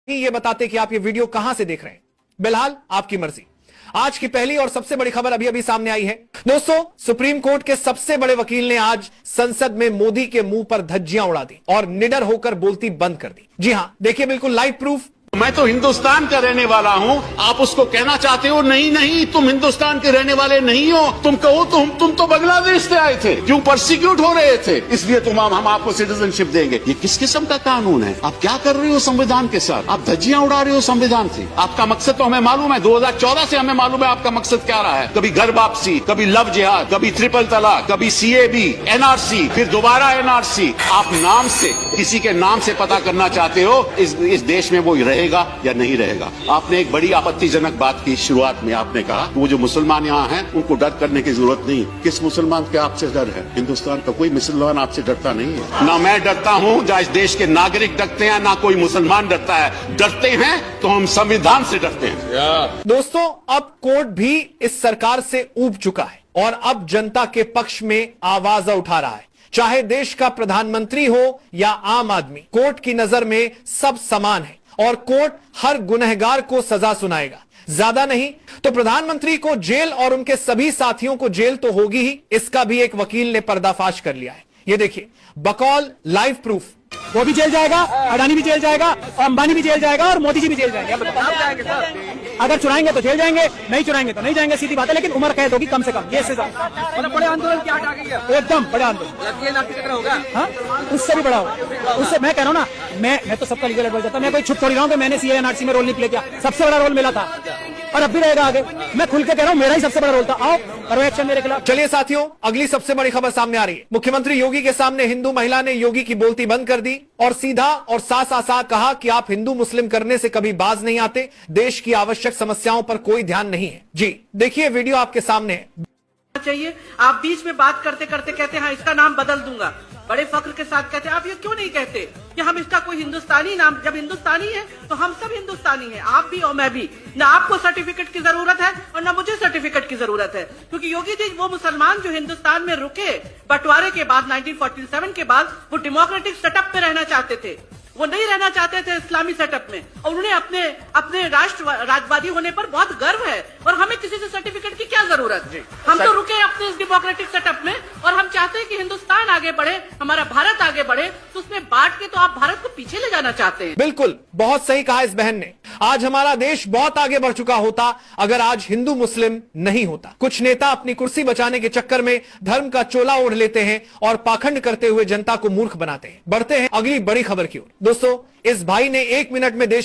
ये बताते कि आप ये वीडियो कहां से देख रहे हैं। बिलहाल आपकी मर्जी। आज की पहली और सबसे बड़ी खबर अभी अभी सामने आई है। दोस्तों, सुप्रीम कोर्ट के सबसे बड़े वकील ने आज संसद में मोदी के मुंह पर धज्जियां उड़ा दी और निडर होकर बोलती बंद कर दी। जी हां, देखिए बिल्कुल लाइव प्रूफ। मैं तो हिंदुस्तान का रहने वाला हूं। आप उसको कहना चाहते हो नहीं नहीं तुम हिंदुस्तान के रहने वाले नहीं हो। तुम कहो तुम तो बांग्लादेश से आए थे, क्यों परसिक्यूट हो रहे थे, इसलिए हम आपको सिटीजनशिप देंगे। ये किस किस्म का कानून है? आप क्या कर रहे हो संविधान के साथ? आप धज्जियां उड़ा रहे हो संविधान से। आपका मकसद तो हमें मालूम है, 2014 से हमें मालूम है आपका मकसद क्या रहा है। कभी घर वापसी, कभी लव जिहाद, कभी ट्रिपल तलाक, कभी CAB, NRC, फिर दोबारा NRC। आप नाम से, किसी के नाम से पता करना चाहते हो इस देश में वो रहेगा या नहीं रहेगा। आपने एक बड़ी आपत्तिजनक बात की शुरुआत में। आपने कहा वो जो मुसलमान यहाँ हैं उनको डर करने की जरूरत नहीं। किस मुसलमान के आपसे डर है? हिंदुस्तान का कोई मुसलमान आपसे डरता नहीं है। ना मैं डरता हूँ, जहाँ इस देश के नागरिक डरते हैं, ना कोई मुसलमान डरता है। डरते हैं तो हम संविधान से डरते हैं। दोस्तों, अब कोर्ट भी इस सरकार से ऊब चुका है और अब जनता के पक्ष में आवाज उठा रहा है। चाहे देश का प्रधानमंत्री हो या आम आदमी, कोर्ट की नजर में सब समान है और कोर्ट हर गुनहगार को सजा सुनाएगा। ज्यादा नहीं तो प्रधानमंत्री को जेल और उनके सभी साथियों को जेल तो होगी ही, इसका भी एक वकील ने पर्दाफाश कर लिया है। ये देखिए, बकौल लाइव प्रूफ। वो भी जेल जाएगा, अडानी भी जेल जाएगा, और अंबानी भी जेल जाएगा, और मोदी जी भी जेल जाएंगे। अगर चुराएंगे तो जेल जाएंगे, नहीं चुराएंगे तो नहीं जाएंगे, सीधी बात है। लेकिन उम्र कैद होगी कम से कम। ये बड़े आंदोलन की आग आ गई है, एकदम बड़ा आंदोलन होगा। हाँ, उससे भी बड़ा होगा। उससे मैं कह रहा हूँ ना, मैं तो सबका लीगल एडवाइजर था। मैं कोई छुप थोड़ी रहा हूँ कि मैंने CA NRC में रोल नहीं प्ले किया। सबसे बड़ा रोल मिला था और अब भी रहेगा आगे। मैं खुल के कह रहा हूँ, मेरा ही सबसे बड़ा रोल था। आओ करो एक्शन मेरे खिलाफ। चलिए साथियों, अगली सबसे बड़ी खबर सामने आ रही है। मुख्यमंत्री योगी के सामने हिंदू महिला ने योगी की बोलती बंद कर दी और सीधा और साफ कहा कि आप हिंदू मुस्लिम करने से कभी बाज नहीं आते। देश की आवश्यक समस्याओं पर कोई ध्यान नहीं है। जी देखिए, वीडियो आपके सामने है। चाहिए आप बीच में बात करते करते कहते हैं हाँ इसका नाम बदल दूंगा, बड़े फख्र के साथ कहते हैं। आप ये क्यों नहीं कहते कि हम इसका कोई हिंदुस्तानी नाम, जब हिंदुस्तानी है तो हम सब हिंदुस्तानी हैं, आप भी और मैं भी। ना आपको सर्टिफिकेट की जरूरत है और ना मुझे सर्टिफिकेट की जरूरत है, क्योंकि योगी जी वो मुसलमान जो हिंदुस्तान में रुके बंटवारे के बाद 1947 के बाद, वो डेमोक्रेटिक सेटअप पे रहना चाहते थे। वो नहीं रहना चाहते थे इस्लामी सेटअप में, और उन्हें अपने राष्ट्रवादी होने पर बहुत गर्व है। और हमें किसी से सर्टिफिकेट की क्या जरूरत है? हम तो रुके अपने इस डेमोक्रेटिक सेटअप में और हम चाहते हैं कि हिंदुस्तान आगे बढ़े, हमारा भारत आगे बढ़े। तो उसमें बांट के तो आप भारत को पीछे ले जाना चाहते हैं। बिल्कुल, बहुत सही कहा इस बहन ने। आज हमारा देश बहुत आगे बढ़ चुका होता अगर आज हिंदू मुस्लिम नहीं होता। कुछ नेता अपनी कुर्सी बचाने के चक्कर में धर्म का चोला ओढ़ लेते हैं और पाखंड करते हुए जनता को मूर्ख बनाते हैं। बढ़ते हैं अगली बड़ी खबर की ओर। दोस्तों, इस भाई ने 1 मिनट में देश